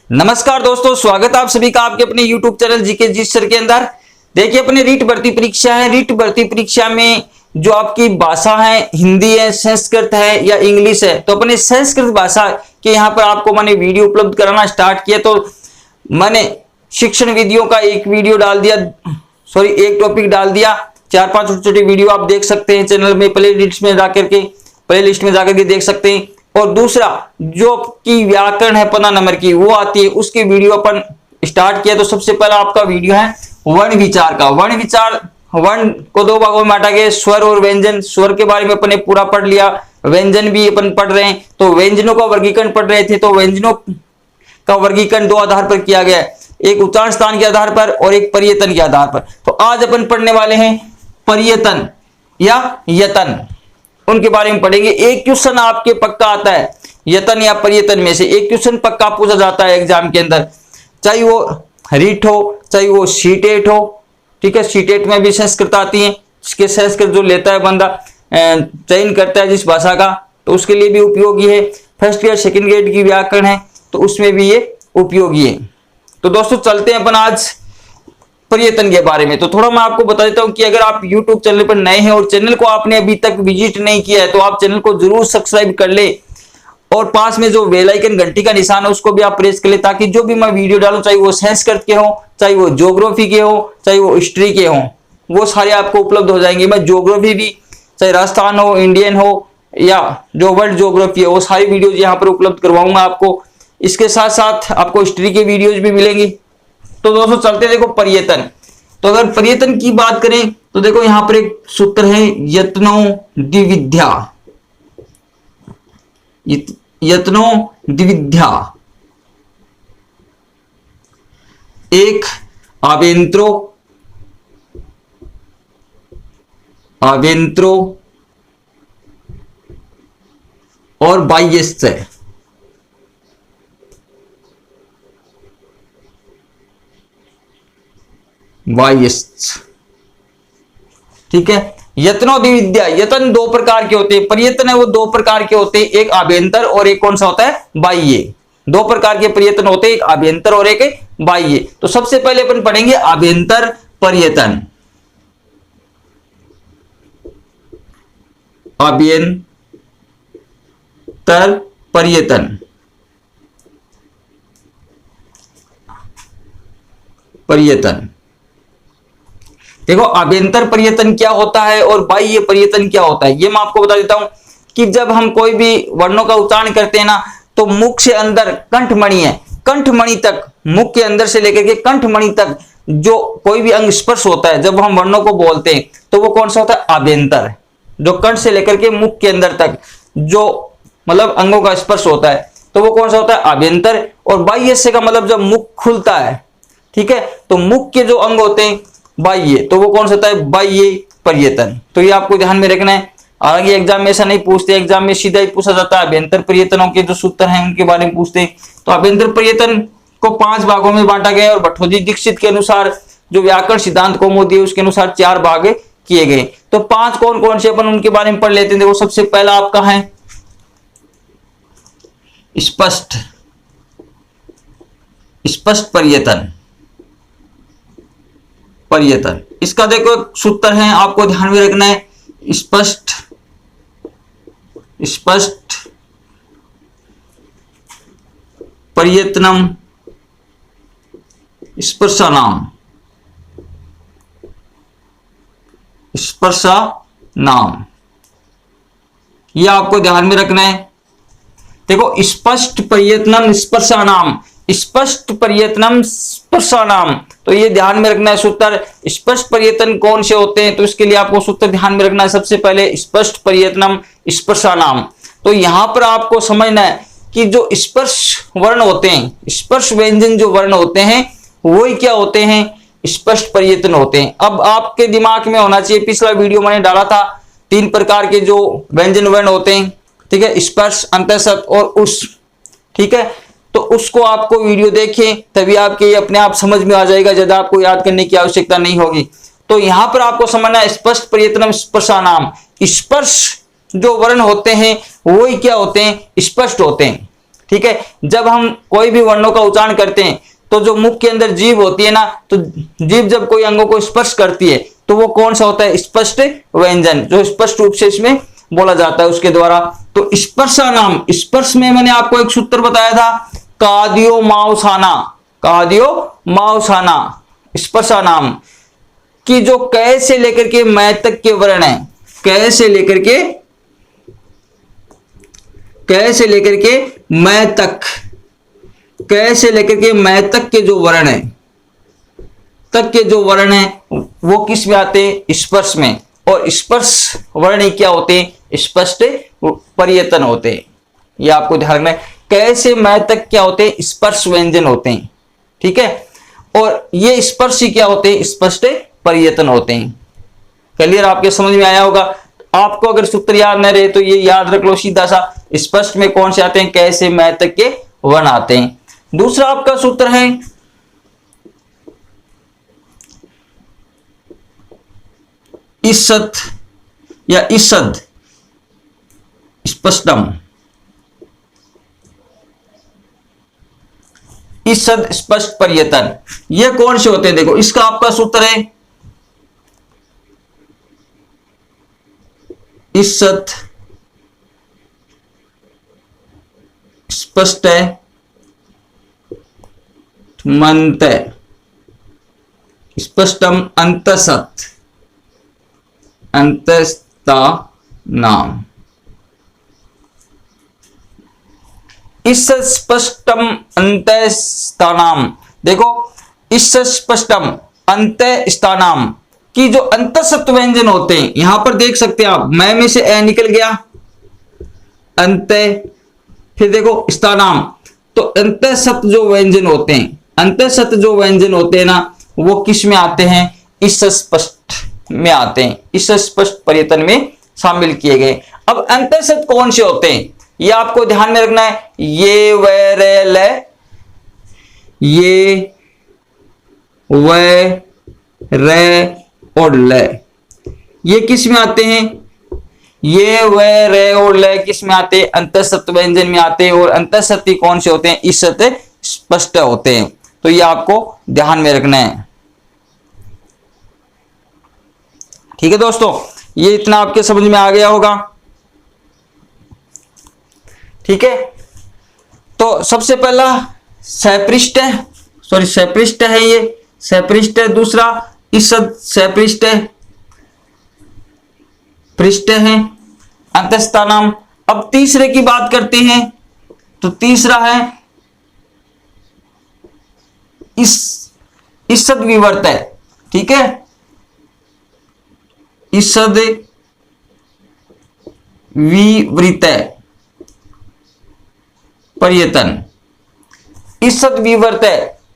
नमस्कार दोस्तों, स्वागत है आप सभी का आपके अपने YouTube चैनल जीके जी सर के अंदर। देखिए, अपने रीट भर्ती परीक्षा है। रीट भर्ती परीक्षा में जो आपकी भाषा है, हिंदी है, संस्कृत है या इंग्लिश है, तो अपने संस्कृत भाषा के यहाँ पर आपको मैंने वीडियो उपलब्ध कराना स्टार्ट किया। तो मैंने शिक्षण विधियों का एक वीडियो डाल दिया, एक टॉपिक डाल दिया। 4-5 छोटे-छोटे वीडियो आप देख सकते हैं चैनल में, प्ले लिस्ट में जाकर के देख सकते हैं। और दूसरा जो की व्याकरण है 15 नंबर की वो आती है, उसकी वीडियो अपन स्टार्ट किया। तो सबसे पहला आपका वीडियो है वर्ण विचार का। वर्ण विचार, वर्ण को 2 भागों में बांटा गया, स्वर और व्यंजन। स्वर के बारे में अपन ने पूरा पढ़ लिया, व्यंजन भी अपन पढ़ रहे हैं। तो व्यंजनों का वर्गीकरण पढ़ रहे थे। तो व्यंजनों का वर्गीकरण 2 आधार पर किया गया है, एक उच्चारण स्थान के आधार पर और एक पर्यतन के आधार पर। तो आज अपन पढ़ने वाले हैं पर्यतन या यतन, उनके बारे में पढ़ेंगे। एक क्वेश्चन आपके पक्का आता है यतन या पर्यतन में से, एक क्वेश्चन पक्का पूछा जाता है एग्जाम के अंदर, चाहे वो रीट हो चाहे वो सीटेट हो। ठीक है, सीटेट में भी संस्कृत आती है, इसके संस्कृत जो लेता है बंदा, चयन करता है जिस भाषा का, तो उसके लिए भी उपयोगी है। फर्स्ट ईयर सेकंड ग्रेड की व्याकरण है तो उसमें भी ये उपयोगी है। तो दोस्तों चलते हैं अपन आज पर्यतन के बारे में। तो थोड़ा मैं आपको बता देता हूं कि अगर आप YouTube चैनल पर नए हैं और चैनल को आपने अभी तक विजिट नहीं किया है तो आप चैनल को जरूर सब्सक्राइब कर ले और पास में जो बेल आइकन घंटी का निशान है उसको भी आप प्रेस कर ले, ताकि जो भी मैं वीडियो डालूं, चाहे वो संस्कृत के हो, चाहे वो ज्योग्राफी के हो, चाहे वो हिस्ट्री के हो, वो सारे आपको उपलब्ध हो जाएंगे। मैं ज्योग्राफी भी, चाहे राजस्थान हो, इंडियन हो या जो वर्ल्ड ज्योग्राफी है, वो सारी वीडियो यहाँ पर उपलब्ध करवाऊंगा आपको। इसके साथ साथ आपको हिस्ट्री के वीडियोज भी मिलेंगे। तो दोस्तों चलते देखो पर्यतन। तो अगर पर्यतन की बात करें तो देखो यहां पर एक सूत्र है यत्नो द्विविध्या। यत्नो द्विविध्या, एक आभ्यंतरो और बाह्यस्थ। ठीक है, यत्नो द्विविध्या। यतन 2 प्रकार के होते हैं, पर्यतन है वो 2 प्रकार के होते हैं, एक आभ्यंतर और एक कौन सा होता है, बाह्य। 2 प्रकार के पर्यतन होते हैं, एक आभ्यंतर और एक बाह्य। तो सबसे पहले अपन पढ़ेंगे आभ्यंतर पर्यतन। आभ्यंतर पर्यतन, देखो आभ्यंतर पर्यतन क्या होता है और बाह्य पर्यतन क्या होता है, ये मैं आपको बता देता हूं। कि जब हम कोई भी वर्णों का उच्चारण करते हैं ना, तो मुख से अंदर कंठमणि है, कंठमणि तक, मुख के अंदर से लेकर के कंठमणि तक जो कोई भी अंग स्पर्श होता है, जब हम वर्णों को बोलते हैं तो वो कौन सा होता है, आभ्यंतर। जो कंठ से लेकर के मुख के अंदर तक जो मतलब अंगों का स्पर्श होता है तो वो कौन सा होता है, आभ्यंतर। और बाह्य से का मतलब जब मुख खुलता है, ठीक है, तो मुख के जो अंग होते हैं बाह्य, तो वो कौन सा होता है, बाह्य पर्यतन। तो ये आपको ध्यान में रखना है। आगे एग्जाम में ऐसा नहीं पूछते, एग्जाम में सीधा ही पूछा जाता है आभ्यंतर पर्यतनों के जो सूत्र हैं उनके बारे में पूछते हैं। तो आभ्यंतर पर्यतन को 5 भागों में बांटा गया और भट्टोजी दीक्षित के अनुसार जो व्याकरण सिद्धांत कौमुदी है उसके अनुसार 4 भाग किए गए। तो 5 कौन कौन से अपन उनके बारे में पढ़ लेते हैं। देखो सबसे पहला आपका है स्पष्ट पर्यतन। इसका देखो सूत्र है, आपको ध्यान में रखना है, स्पष्ट पर्यतनम स्पर्शानाम। यह आपको ध्यान में रखना है। देखो स्पष्ट पर्यतनम स्पर्शानाम, स्पष्ट पर्यतनम स्पर्शानाम, तो ये ध्यान में रखना है सूत्र। स्पष्ट पर्यतन कौन से होते हैं, तो इसके लिए आपको सूत्र ध्यान में रखना है। सबसे पहले स्पष्ट पर्यतनम स्पर्शानाम। तो यहां पर आपको समझना है कि जो स्पर्श वर्ण होते हैं, स्पर्श व्यंजन जो वर्ण होते हैं वही क्या होते हैं, स्पष्ट पर्यतन होते हैं। अब आपके दिमाग में होना चाहिए, पिछला वीडियो मैंने डाला था 3 प्रकार के जो व्यंजन वर्ण होते हैं, ठीक है, स्पर्श, अंतःशब्द और उस, ठीक है। तो उसको आपको वीडियो देखें तभी आपके अपने आप समझ में आ जाएगा, ज्यादा आपको याद करने की आवश्यकता नहीं होगी। तो यहां पर आपको समझना है स्पष्ट पर्यतनम स्पर्शानाम, स्पर्श जो वर्ण होते हैं वही क्या होते हैं, स्पष्ट होते हैं। ठीक है, जब हम कोई भी वर्णों का उच्चारण करते हैं तो जो मुख के अंदर जीभ होती है ना, तो जीभ जब कोई अंगों को स्पर्श करती है तो वो कौन सा होता है, स्पष्ट व्यंजन, जो स्पष्ट रूप से इसमें बोला जाता है उसके द्वारा। तो स्पर्शा नाम, स्पर्श में मैंने आपको एक सूत्र बताया था, कादियो माउसाना, कादियो माउसाना, स्पर्शा नाम की जो कै से लेकर के मै तक के वर्ण है, कै से लेकर के, कै से लेकर के मै तक, कै से लेकर के मै तक के जो वर्ण है, तक के जो वर्ण है वो किस में आते हैं, स्पर्श में। और स्पर्श वर्ण क्या होते हैं, स्पष्ट परियतन होते हैं, ये आपको ध्यान रखना है। कै से मै तक क्या होते हैं, स्पर्श व्यंजन होते हैं, ठीक है। और ये स्पर्श क्या होते हैं, स्पष्ट परियतन होते हैं। क्लियर, आपके समझ में आया होगा। आपको अगर सूत्र याद न रहे तो ये याद रख लो सीधा सा, स्पष्ट में कौन से आते हैं, कै से मै तक के वर्ण आते हैं। दूसरा आपका सूत्र है ईसत या ईसद स्पष्टम, ईसद स्पष्ट परियतन, ये कौन से होते हैं, देखो इसका आपका सूत्र है ईसत स्पष्ट है मंत स्पष्टम अंतसत अंतस्ता नाम, इस स्पष्टम अंतस्तानाम। देखो इस स्पष्टम अंतस्तानाम की जो अंतसत्व व्यंजन होते हैं, यहां पर देख सकते हैं आप, मैं में से ए निकल गया, अंत, फिर देखो स्थानाम, तो अंतसत जो व्यंजन होते हैं, अंतसत जो व्यंजन होते हैं ना, वो किस में आते हैं, इस स्पष्ट में आते हैं, इस स्पष्ट परियतन में शामिल किए गए। अब अंतसत कौन से होते हैं, ये आपको ध्यान में रखना है, ये व रे ल, ये व रे और ल, ये किस में आते हैं, ये व रे और ल किस में आते हैं, अंतसत व्यंजन में आते हैं। और अंतसती कौन से होते हैं, ईसत स्पष्ट होते हैं। तो ये आपको ध्यान में रखना है, ठीक है दोस्तों, ये इतना आपके समझ में आ गया होगा, ठीक है। तो सबसे पहला सपृष्ठ है, सॉरी सपृष्ठ है, ये सपृष्ठ है। दूसरा ईसद सपृष्ठ है, पृष्ठ है, अंतस्तानाम। अब तीसरे की बात करते हैं, तो तीसरा है ईसद विवर्त है, ठीक है, ईसद विवृत परियतन, ईसद विवर्त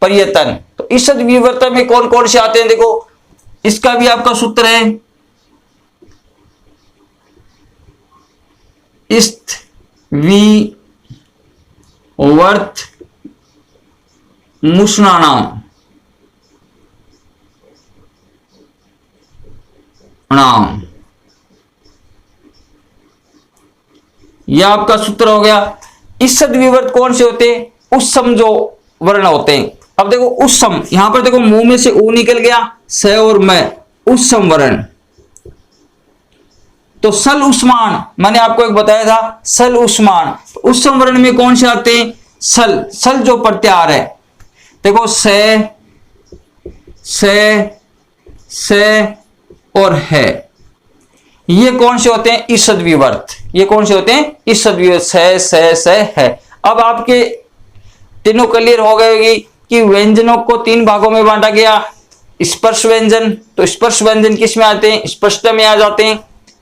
परियतन। तो ईसद विवर्त में कौन कौन से आते हैं, देखो इसका भी आपका सूत्र है इस्त विवर्त मुष्णाणाम नाम, यह आपका सूत्र हो गया। ईसद विवर्त कौन से होते हैं, उत्सम जो वर्ण होते हैं। अब देखो उत्सम, यहां पर देखो मुंह में से ऊ निकल गया, स और मैं, उत्सम वर्ण। तो सल उस्मान मैंने आपको एक बताया था, सल उस्मान, तो उत्सम वर्ण में कौन से आते हैं, सल, सल जो प्रत्याहार है, देखो से और है, ये कौन से होते हैं, ईसद विवर्त। ये कौन से होते हैं, ईसद विवर्त, से है। अब आपके तीनों क्लियर हो गए कि व्यंजनों को तीन भागों में बांटा गया। स्पर्श व्यंजन, तो स्पर्श व्यंजन किस में आते हैं, स्पष्ट में आ जाते हैं।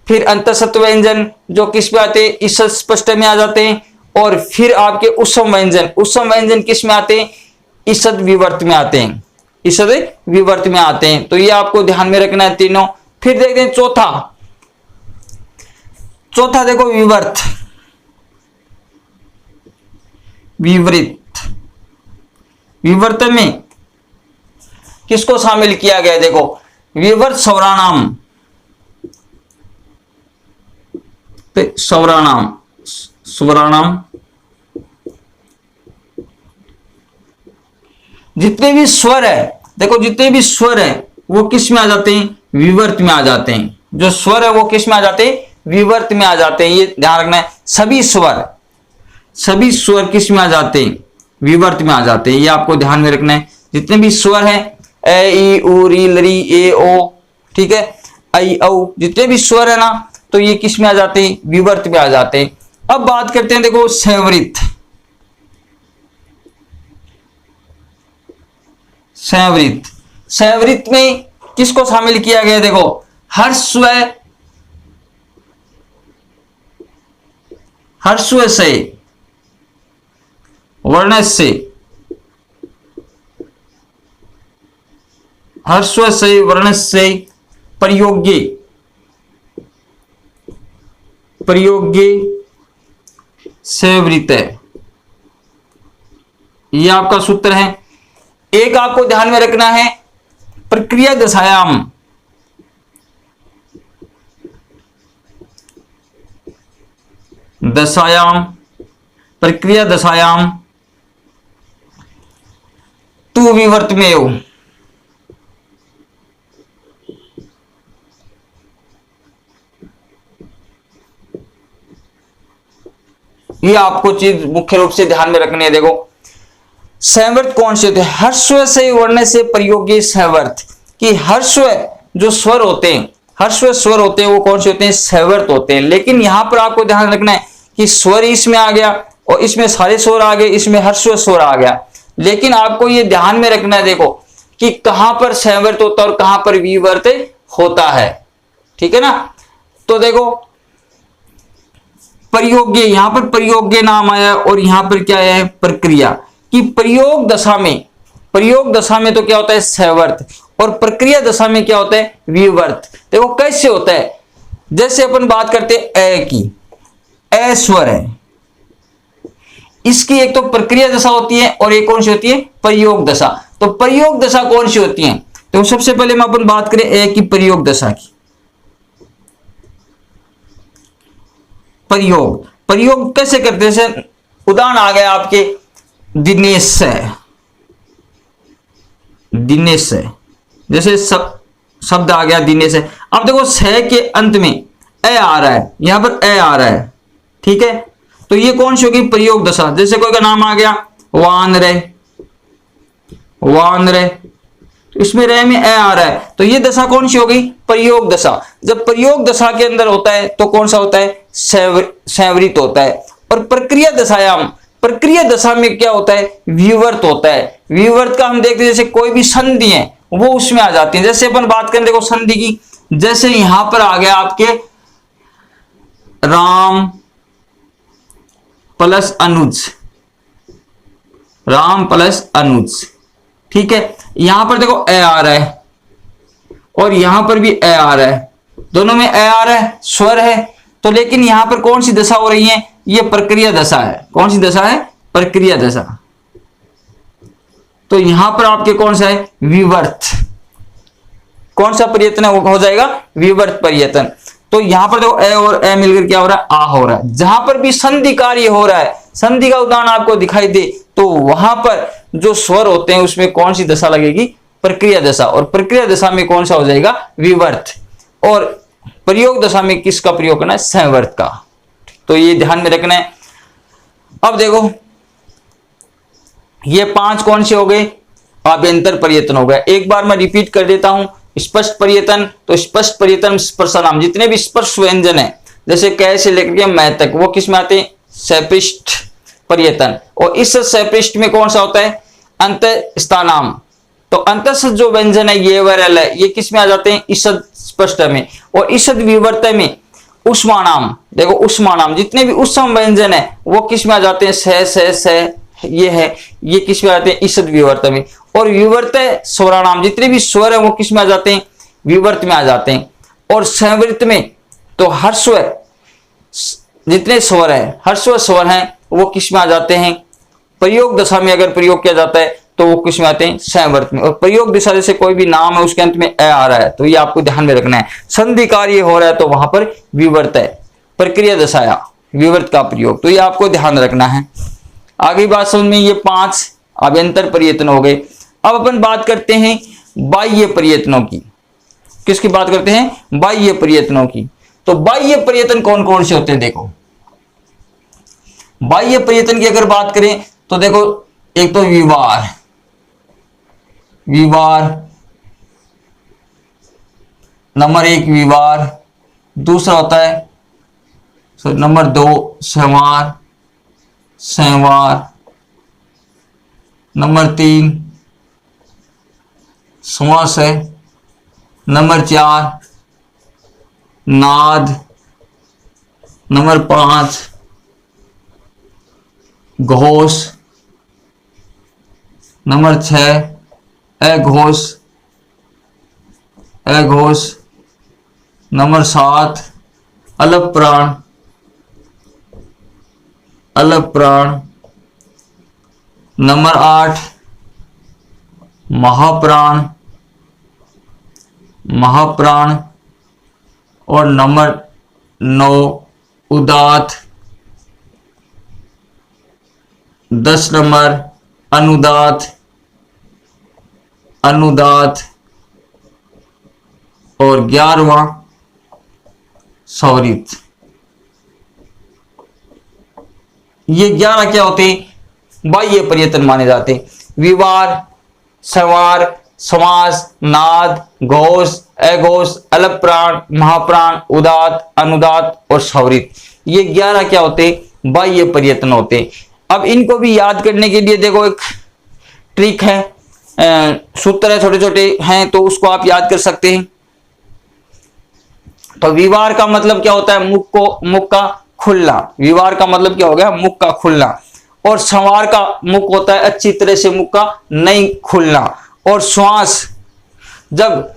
फिर अंतसत व्यंजन जो किस में आते हैं, ईसद स्पष्ट में आ जाते हैं। और फिर आपके उत्सम व्यंजन, उत्सम व्यंजन किस में आते हैं, ईसद विवर्त में आते हैं, ईसद विवर्त में आते हैं। तो ये आपको ध्यान में रखना है तीनों। फिर देखते हैं चौथा देखो विवर्त, विवृत, विवर्त में किसको शामिल किया गया, देखो विवर्त सवराणाम, सवराणाम, स्वराणाम जितने भी स्वर है, देखो जितने भी स्वर है वो किस में आ जाते हैं, विवर्त में आ जाते हैं। जो स्वर है वो किस में आ जाते हैं, विवर्त में आ जाते हैं। ये ध्यान रखना है, सभी स्वर किस में आ जाते हैं, विवर्त में आ जाते हैं। ये आपको ध्यान में रखना है। जितने भी स्वर हैं, ए ई उ री लरी ए ओ, ठीक है, आई औ, जितने भी स्वर है ना, तो ये किस में आ जाते हैं, विवर्त में आ जाते हैं। अब बात करते हैं, देखो संवृत। संवृत में किसको शामिल किया गया, देखो हर्स्व से, वर्णस्य, हर्स्व से, वर्णस्य, प्रयोग्य संवृत है। यह आपका सूत्र है। एक आपको ध्यान में रखना है, प्रक्रिया दशायाम, प्रक्रिया दशायाम तू विवर्त में हो। ये आपको चीज मुख्य रूप से ध्यान में रखनी है। देखो संवर्त कौन से होते हैं, हर्स्व से, वर्ण से, प्रयोगी संवर्त। कि हर्स्व जो स्वर होते हैं, हर्स्व स्वर होते हैं वो कौन से होते हैं, संवर्त होते हैं। लेकिन यहां पर आपको ध्यान रखना है कि स्वर इसमें आ गया और इसमें सारे स्वर आ गए, इसमें हर्स्व स्वर आ गया। लेकिन आपको ये ध्यान में रखना है, देखो कि कहां पर संवर्त होता है और कहां पर विवर्त होता है, ठीक है ना। तो देखो प्रयोग्य, यहां पर प्रयोग्य नाम आया और यहां पर क्या है, प्रक्रिया। कि प्रयोग दशा में तो क्या होता है, संवर्त, और प्रक्रिया दशा में क्या होता है, विवर्त। देखो कैसे होता है, जैसे अपन बात करते हैं ए की, ए स्वर है, इसकी एक तो प्रक्रिया दशा होती है और एक कौन सी होती है, प्रयोग दशा। तो प्रयोग दशा कौन सी होती है, तो सबसे पहले हम अपन बात करें ए की प्रयोग दशा की। प्रयोग कैसे करते हैं, जैसे उदाहरण आ गया आपके दिनेश है, जैसे शब्द आ गया दिनेश है। अब देखो स के अंत में ए आ रहा है, यहां पर ए आ रहा है, ठीक है। तो ये कौन सी होगी, प्रयोग दशा। जैसे कोई का नाम आ गया वान रे, तो इसमें रे में ए आ रहा है, तो ये दशा कौन सी होगी, प्रयोग दशा। जब प्रयोग दशा के अंदर होता है तो कौन सा होता है, संवृत होता है। और प्रक्रिया दशा में क्या होता है, विवर्त होता है। विवर्त का हम देखते हैं, जैसे कोई भी संधि है वो उसमें आ जाती है। जैसे अपन बात करें देखो संधि की, जैसे यहां पर आ गया आपके राम प्लस अनुज, ठीक है। यहां पर देखो ए आ रहा है और यहां पर भी ए आ रहा है, दोनों में ए आ रहा है, स्वर है। तो लेकिन यहां पर कौन सी दशा हो रही है, ये प्रक्रिया दशा है। कौन सी दशा है, प्रक्रिया दशा। तो यहां पर आपके कौन सा है, विवर्त। कौन सा प्रयत्न हो जाएगा, विवर्त प्रयत्न। तो यहां पर देखो ए और ए मिलकर क्या हो रहा है, आ हो रहा है। जहां पर भी संधि कार्य हो रहा है, संधि का उदाहरण आपको दिखाई दे, तो वहां पर जो स्वर होते हैं उसमें कौन सी दशा लगेगी, प्रक्रिया दशा। और प्रक्रिया दशा में कौन सा हो जाएगा, विवर्त। और प्रयोग दशा में किसका प्रयोग करना है, संवर्त का। तो ये ध्यान में रखना है। अब देखो ये 5 कौन से हो गए, आभ्यंतर प्रयत्न हो गया। एक बार मैं रिपीट कर देता हूं, स्पष्ट प्रयत्न, तो स्पष्ट प्रयत्न स्पर्शनाम, जितने भी स्पर्श व्यंजन है जैसे कै से लेकर के मै तक, वो किस में आते हैं, सपृष्ठ प्रयत्न। और इस सपृष्ठ में कौन सा होता है, अंतस्थानाम। तो अंतस्थ जो व्यंजन है ये वरल है, ये किस में आ जाते हैं, ईषद स्पष्ट में। और ईषद विवर्त में उष्माणाम, देखो उष्माणाम, जितने भी उष्म व्यंजन है वो किस में आ जाते हैं, स ये है, ये किस में आते हैं, ईषद विवर्त में। और विवर्त स्वराणाम, जितने भी स्वर है वो किस में आ जाते हैं, विवर्त में आ जाते हैं। और संवृत में तो हर्स्व, जितने स्वर है, हर्स्व स्वर हैं वो किस में आ जाते हैं, प्रयोग दशा में अगर प्रयोग किया जाता है तो वो किस में आते हैं, संवर्त में। और प्रयोग दशा जैसे कोई भी नाम है उसके अंत में ए आ रहा है, तो ये आपको ध्यान में रखना है। संधि कार्य हो रहा है तो वहां पर विवर्त है, प्रक्रिया दशाया विवर्त का प्रयोग, तो ये आपको ध्यान रखना है। आगे बात समझ में, ये 5 अभ्यंतर प्रयत्न हो गए। अब अपन बात करते हैं बाह्य प्रयत्नों की। किसकी बात करते हैं? बाह्य प्रयत्नों की। तो बाह्य प्रयत्न कौन कौन से होते हैं? देखो बाह्य प्रयत्न की अगर बात करें तो देखो, एक तो विवार, नंबर 1 विवार, दूसरा होता है नंबर 2 संवार, नंबर 3 श्वास है, नंबर 4 नाद, नंबर 5 घोष, नंबर 6 अघोष, नंबर 7 अलप प्राण, नंबर 8 महाप्राण, और नंबर 9 उदात, 10 नंबर अनुदात, और 11वां सौरित। ये 11 क्या होते हैं? बाह्य प्रयत्न माने जाते हैं। विवार, संवार, समास, नाद, घोष, अघोष, अलप प्राण, महाप्राण, उदात, अनुदात और सौरित। ये 11 क्या होते हैं? बाह्य प्रयत्न होते हैं। अब इनको भी याद करने के लिए देखो एक ट्रिक है, सूत्र है, छोटे छोटे हैं, तो उसको आप याद कर सकते हैं। तो विवार का मतलब क्या होता है? मुख का खुलना। विवार का मतलब क्या हो गया? मुख का खुलना। और संवार का मुख होता है अच्छी तरह से मुख का नहीं खुलना। और श्वास, जब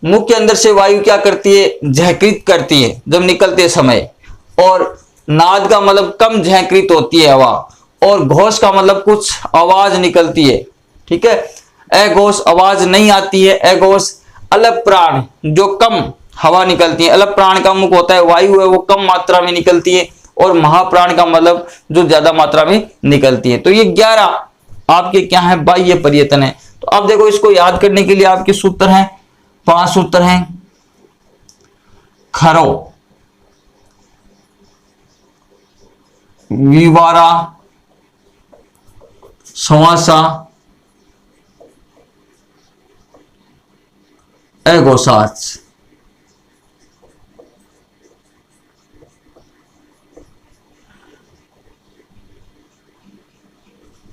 मुख के अंदर से वायु क्या करती है? झहकृत करती है जब निकलते समय। और नाद का मतलब कम झहकृत होती है हवा। और घोष का मतलब कुछ आवाज निकलती है, ठीक है। अघोष आवाज नहीं आती है। अघोष अलप प्राण, जो कम हवा निकलती है। अलप प्राण का मुख होता है वायु है, वो कम मात्रा में निकलती है। और महाप्राण का मतलब जो ज्यादा मात्रा में निकलती है। तो ये 11 आपके क्या है? बाह्य प्रयत्न है। तो अब देखो, इसको याद करने के लिए आपके सूत्र हैं, 5 सूत्र हैं। खरो, विवारा, श्वासा, अघोषाच।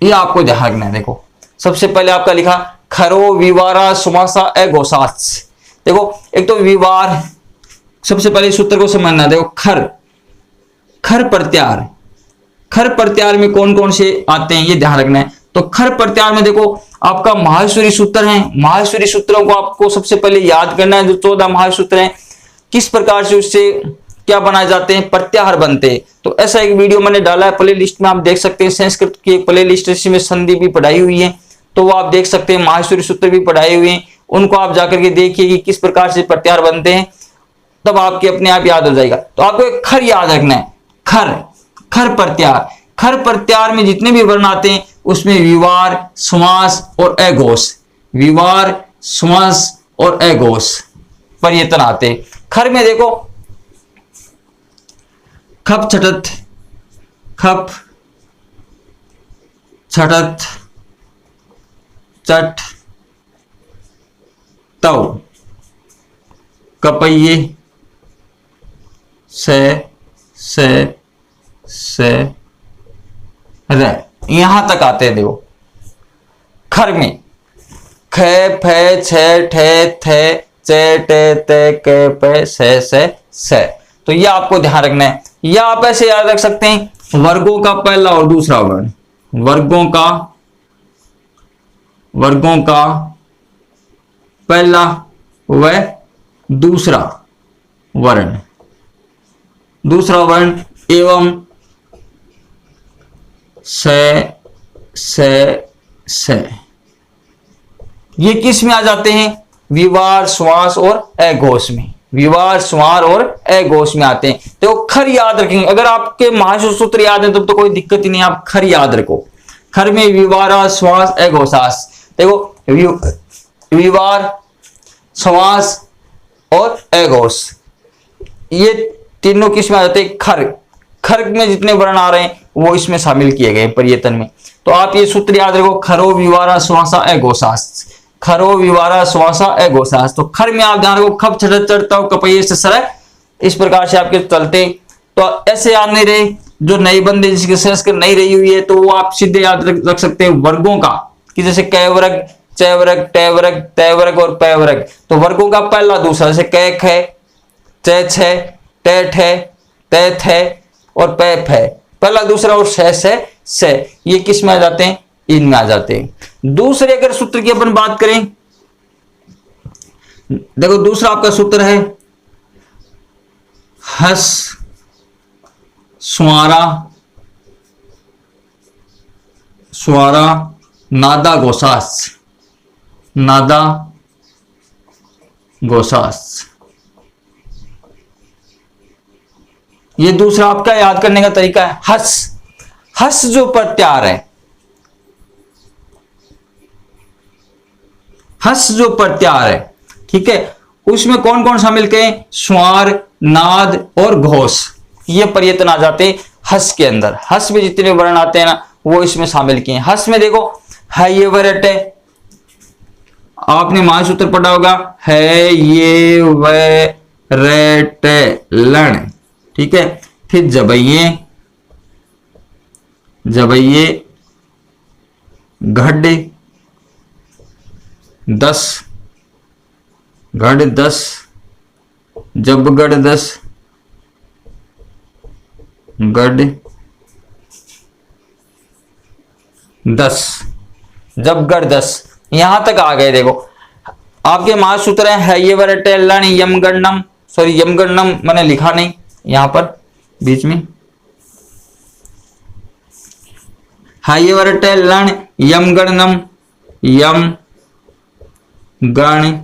ये आपको ध्यान रखना है। देखो सबसे पहले आपका लिखा खरो, विवारा, सुमासा, अघोषाच। देखो एक तो विवार, सबसे पहले सूत्र को समझना। देखो खर प्रत्यार में कौन कौन से आते हैं ये ध्यान रखना है। तो खर प्रत्यार में देखो आपका माहेश्वरी सूत्र है। माहेश्वरी सूत्रों को आपको सबसे पहले याद करना है। जो 14 माहेश्वरी हैं, किस प्रकार से उससे क्या बनाए जाते हैं? प्रत्याहार बनते हैं। तो ऐसा एक वीडियो मैंने डाला है, प्ले लिस्ट में आप देख सकते हैं। संस्कृत की एक प्ले लिस्ट, इसमें संधि भी पढ़ाई हुई है, तो वो आप देख सकते हैं। माहेश्वरी सूत्र भी पढ़ाए हुए हैं, उनको आप जाकर के देखिए कि किस प्रकार से प्रत्याहार बनते हैं, तब आपके अपने आप याद हो जाएगा। तो आपको एक खर याद रखना है। खर प्रत्याहार। खर प्रत्याहार में जितने भी वर्ण आते हैं उसमें विवार, समास और अघोष, विवार, समास और अघोष प्रयत्न आते हैं। खर में देखो खप छटत, चट, तव, कपैये, से, र, यहां तक आते हैं। देखो खर में ख, फ, छ, ठे, थे, चे, टे, ते, के, पे, से। तो यह आपको ध्यान रखना है। या आप ऐसे याद रख सकते हैं, वर्गों का पहला और दूसरा वर्ण, वर्गों का पहला व दूसरा वर्ण एवं से। ये किस में आ जाते हैं? विवार, श्वास और अघोष में। विवार, श्वार और अघोष में आते हैं। तो खर याद रखेंगे। अगर आपके महाश्वास सूत्र याद है तो कोई दिक्कत ही नहीं, आप खर याद रखो। खर में विवारा, श्वास, अघोषास। देखो विवार, समास और एगोस, ये तीनों किस में आ जाते हैं? खर्ग। खर्ग में जितने वर्ण आ रहे हैं वो इसमें शामिल किए गए पर्यटन में। तो आप ये सूत्र याद रखो, खरो विवारा श्वासा एगोसास, खरो विवारा श्वासा एगोसास। तो खर में आप ध्यान रखो, खप छड़ चढ़ता हो कपये से सर, इस प्रकार से आपके चलते। तो ऐसे याद नहीं रहे, जो नई बंदे जिसकी संस्कृत नहीं रही हुई है तो वो आप सीधे याद रख सकते हैं वर्गों का, कि जैसे कै वर्ग, चय वर्ग, टय वर्ग, तय वर्ग और पय वर्ग। तो वर्गों का पहला दूसरा, जैसे कै ख, चय छ, टय ठ, तय थ और पय फ, पहला दूसरा और से, ये किस में आ जाते हैं? इनमें आ जाते हैं। दूसरे अगर सूत्र की अपन बात करें, देखो दूसरा आपका सूत्र है हस स्वारा स्वारा नादा गोसास, नादा गोसास। ये दूसरा आपका याद करने का तरीका है। हस, हस जो प्रत्यार है, हस जो प्रत्यार है, ठीक है, उसमें कौन कौन शामिल के? स्वर, नाद और घोष, ये पर्यटन आ जाते हैं हस के अंदर। हस में जितने वर्ण आते हैं ना वो इसमें शामिल किए। हस में देखो है ये वरट, आपने महासूत्र पढ़ा होगा, है ये वरट लण, ठीक है। फिर जबइये, जबइये घड 10, घड़ 10, जबगढ़ 10, गढ़ 10, जबगढ़ 10, यहां तक आ गए। देखो आपके महासूत्र है ये वरटे लण यमगणनम, सॉरी यमगणनम मैंने लिखा नहीं यहां पर बीच में, है ये वरटे लण यमगणनम, यम गण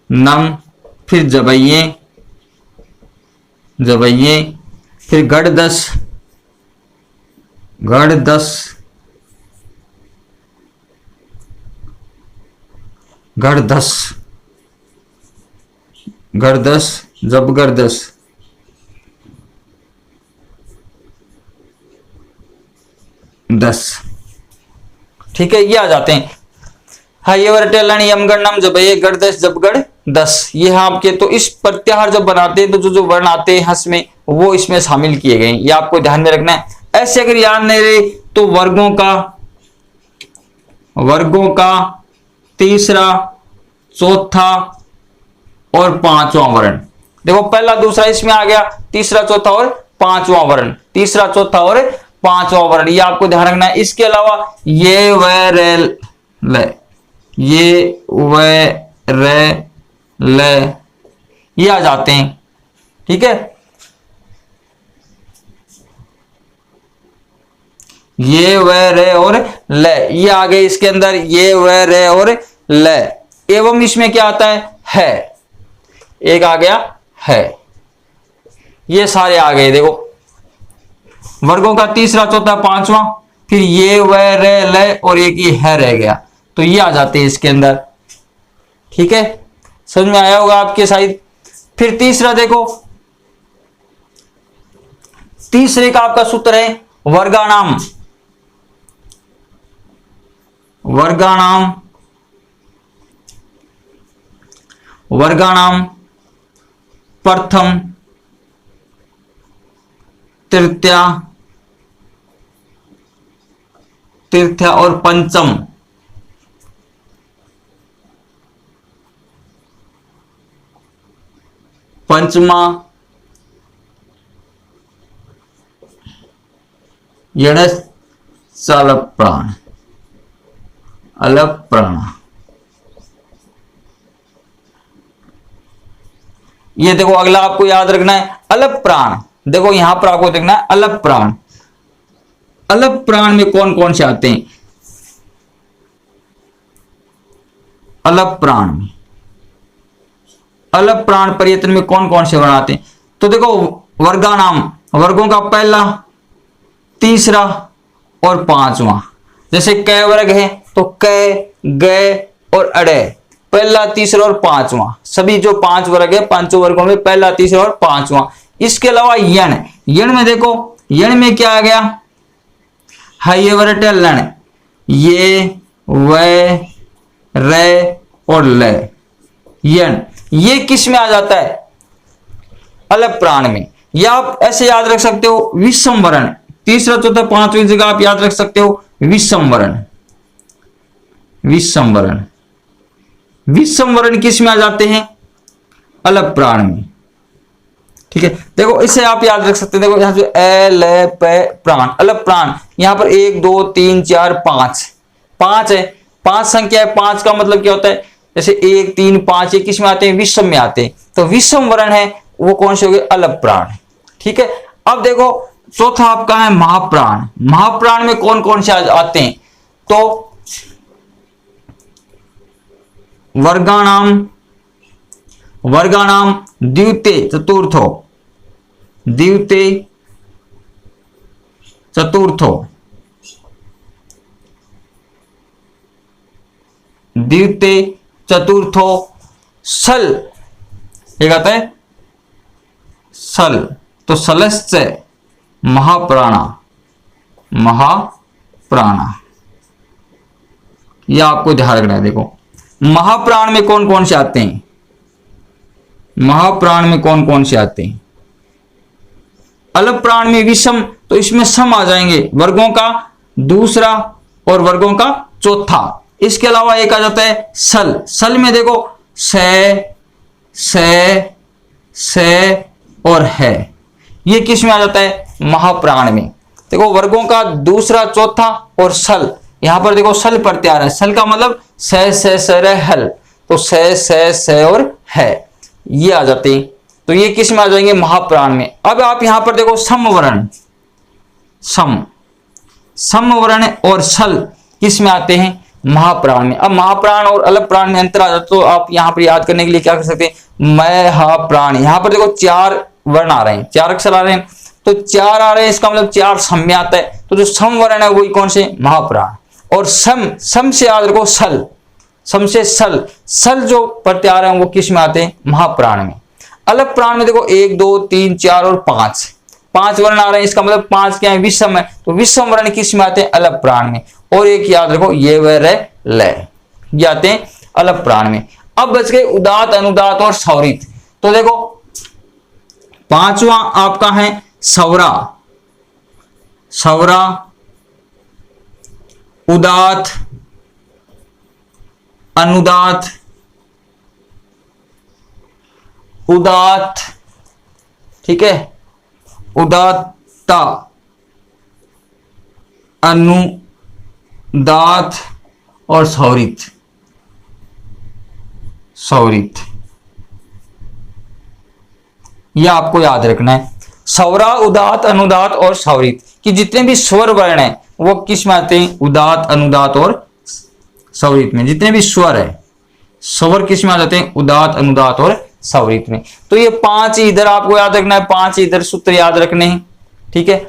नम, फिर जबइये, जबइये, फिर गढ़ 10, गढ़ 10, गढ़ 10, गढ़ 10, जबगढ़ 10, ठीक है, ये आ जाते हैं। हाँ ये वरटेलन यमगणनम जबये गढ़ 10 जबगढ़ 10, ये है आपके। तो इस प्रत्याहार जब बनाते हैं तो जो जो वर्ण आते हैं हस में वो इसमें शामिल किए गए, ये आपको ध्यान में रखना है। ऐसे अगर याद नहीं रहे तो वर्गों का तीसरा, चौथा और पांचवा वर्ण, देखो पहला दूसरा इसमें आ गया, तीसरा चौथा और पांचवा वर्ण, तीसरा चौथा और पांचवा वर्ण, ये आपको ध्यान रखना है। इसके अलावा ये व ल, ये व र ल, ये आ जाते हैं, ठीक है। ये व रे और ल, ये आ गए इसके अंदर, ये व रे और ल। एवं इसमें क्या आता है, एक आ गया है, ये सारे आ गए। देखो वर्गों का तीसरा, चौथा, पांचवा, फिर ये व रे ल और एक ये है रह गया, तो ये आ जाते हैं इसके अंदर, ठीक है। समझ में आया होगा आपके शायद। फिर तीसरा देखो, तीसरे का आपका सूत्र है वर्गाणाम, वर्गाणाम, वर्गाणाम प्रथम, तृतीया, तृतीया और पंचम, पंचमा, अलप प्राण, अलप प्राण, ये देखो अगला आपको याद रखना है अलप प्राण। देखो यहां पर आपको देखना है अलप प्राण, अलप प्राण में कौन कौन से आते हैं? अलप प्राण में, अलप प्राण पर्यटन में कौन कौन से वर्ण आते हैं? तो देखो वर्गानाम, वर्गों का पहला, तीसरा और पांचवा, जैसे कै वर्ग है तो क, ग और अड़े, पहला, तीसरा और पांचवा, सभी जो 5 वर्ग है, पांचों वर्गों में पहला, तीसरा और पांचवा। इसके अलावा यण, यण में देखो, यण में क्या आ गया, ये वरट लण, ये व रे और ल, यण, ये किस में आ जाता है, अलग प्राण में। या आप ऐसे याद रख सकते हो विषम वर्ण, तीसरा चौथा पांचवी जगह आप याद रख सकते हो विषम वर्ण, विषम वर्ण, विषम वर्ण किस में आ जाते हैं, अलग प्राण में। ठीक है, देखो इसे आप याद रख सकते हैं, देखो यहां से ए ल प प्राण, अलग प्राण, यहां पर 1 2 3 4 5, 5 है, 5 संख्या है, 5 का मतलब क्या होता है, जैसे 1 3 5 ये किस में आते हैं, विषम में आते हैं, तो विषम वर्ण है वो कौन से हो गए, अलग प्राण। ठीक है, अब देखो चौथा आपका है महाप्राण। महाप्राण में कौन कौन से आते हैं, तो वर्गाणाम, वर्गाणाम द्वितीय चतुर्थो, द्वितीय चतुर्थो, द्वितीय चतुर्थो सल, एक आता है सल, तो सलश्च महाप्राणा, महाप्राणा, यह आपको ध्यान रखना है। देखो महाप्राण में कौन कौन से आते हैं, महाप्राण में कौन कौन से आते हैं, अलग प्राण में विषम, तो इसमें सम आ जाएंगे, वर्गों का दूसरा और वर्गों का चौथा। इसके अलावा एक आ जाता है सल, सल में देखो से और है, ये किस में आ जाता है, महाप्राण में। देखो वर्गों का दूसरा चौथा और सल, यहां पर देखो सल प्रत्यय आ रहा है, सल का मतलब से हल, तो से और है ये आ जाते हैं, तो ये किस में आ जाएंगे, महाप्राण में। अब आप यहां पर देखो समवर्ण, समवर्ण और सल किस में आते हैं, महाप्राण में। अब महाप्राण और अलग प्राण में अंतर आ जाता, तो आप यहां पर याद करने के लिए क्या कर सकते हैं, महाप्राण, यहां पर देखो 4 वर्ण आ रहे हैं, 4 अक्षर आ रहे हैं, तो 4 आ रहे हैं, इसका मतलब 4 सम में आता है, तो जो सम वर्ण है वही कौन से, महाप्राण। और सम से याद रखो सल, सम से सल, सल जो प्रत्यय आ रहे हैं वो किस में आते हैं, महाप्राण में। अलग प्राण में देखो 1 2 3 4 और 5 वर्ण आ रहे हैं, इसका मतलब 5 क्या है, विषम है, तो विषम वर्ण किस में आते हैं, अलग प्राण में। और एक याद रखो ये व रे ल, ये आते हैं अलग प्राण में। अब बच गए उदात, अनुदात और सौरित। तो देखो पांचवा आपका है सौरा, सौरा, उदात, अनुदात, उदात, ठीक है, उदात्ता, अनुदात और सौरित, सौरित, यह आपको याद रखना है। सौरा, उदात, अनुदात और सौरित कि जितने भी स्वर वर्ण हैं वो किस में आते हैं, उदात, अनुदात और सौरित में। जितने भी स्वर है स्वर किस में आ जाते हैं, उदात, अनुदात और सौरित में। तो ये 5 इधर आपको याद रखना है, 5 इधर सूत्र याद रखने हैं, ठीक है।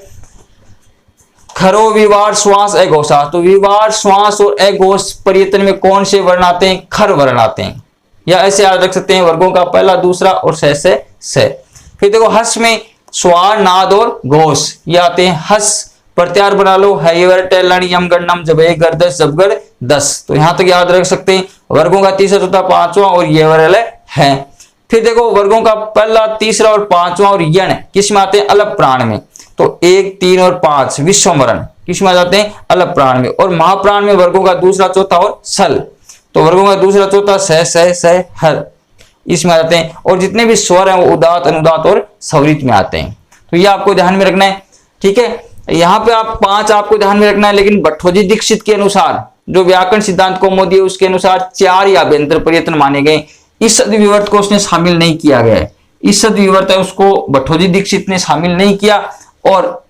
खरो, विवार, श्वास, अघोषा, तो विवार, श्वास और अघोष पर्यटन में कौन से वर्ण आते हैं, खर वर्ण आते हैं, या ऐसे याद रख सकते हैं वर्गों का पहला, दूसरा और से। फिर देखो हस में स्वर, नाद और घोष ये आते हैं, हस प्रत्यार बना लो, यम गणनम जबे गर्दश जबगर 10, तो यहां तक याद रख सकते हैं। वर्गों का तीसरा, चौथा, पांचवा और ये वाले है। फिर देखो वर्गों का पहला, तीसरा और पांचवा और यण किस में आते हैं, अलग प्राण में, तो 1 3 और 5 विषम वर्ण किस में आ जाते हैं, अलग प्राण में। और महाप्राण में वर्गों का दूसरा, चौथा और सल, तो वर्गों का दूसरा, चौथा से हर इसमें आ जाते हैं। और जितने भी स्वर हैं वो उदात, अनुदात और सौरित में आते हैं, तो ये आपको ध्यान में रखना है, ठीक है। यहाँ पे आप 5 आपको ध्यान में रखना है, लेकिन भट्टोजी दीक्षित के अनुसार जो व्याकरण सिद्धांत कौमुदी है उसके अनुसार 4 या अभ्यंतर प्रयत्न माने गए। इस सदविवर्त को उसने शामिल नहीं किया गया है, इस सदविवर्त है उसको भट्टोजी दीक्षित ने शामिल नहीं किया और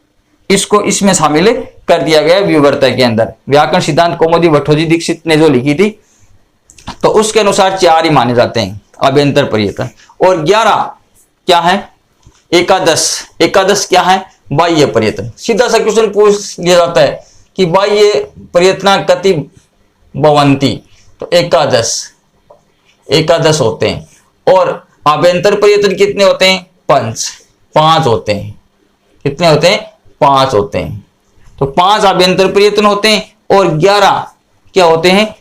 इसको इसमें शामिल कर दिया गया विवर्त के अंदर। व्याकरण सिद्धांत कौमुदी भट्टोजी दीक्षित ने जो लिखी थी तो उसके अनुसार 4 ही माने जाते हैं अभ्यंतर प्रयत्न। और 11 क्या है, एकादश क्या है, बाह्य प्रयत्न। सीधा सा क्वेश्चन पूछ लिया जाता है कि बाह्य प्रयत्न कति भवन्ति, तो एकादश, एकादश होते हैं। और आभ्यंतर प्रयत्न कितने होते हैं? पंच, 5 होते हैं। कितने होते हैं? 5 होते हैं। तो 5 आभ्यंतर प्रयत्न होते हैं और 11 क्या होते हैं?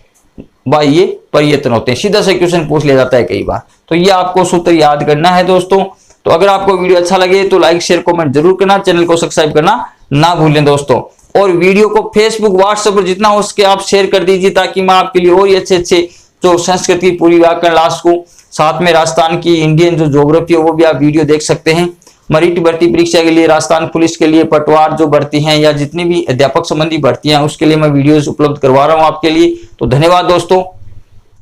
बाह्य प्रयत्न होते हैं। सीधा सा क्वेश्चन पूछ लिया जाता है कई बार, तो ये आपको सूत्र याद करना है दोस्तों। तो अगर आपको वीडियो अच्छा लगे तो लाइक शेयर कमेंट जरूर करना, चैनल को सब्सक्राइब करना ना भूलें दोस्तों। और वीडियो को फेसबुक व्हाट्सएप पर जितना हो सके आप शेयर कर दीजिए, ताकि मैं आपके लिए और ही अच्छे अच्छे जो संस्कृत की पूरी व्याकरण लास्ट को, साथ में राजस्थान की इंडियन जो ज्योग्राफी है वो भी आप वीडियो देख सकते हैं। मरीट भर्ती परीक्षा के लिए, राजस्थान पुलिस के लिए, पटवार जो भर्ती हैं या जितनी भी अध्यापक संबंधी भर्तियां हैं उसके लिए मैं वीडियोस उपलब्ध करवा रहा हूं आपके लिए। तो धन्यवाद दोस्तों।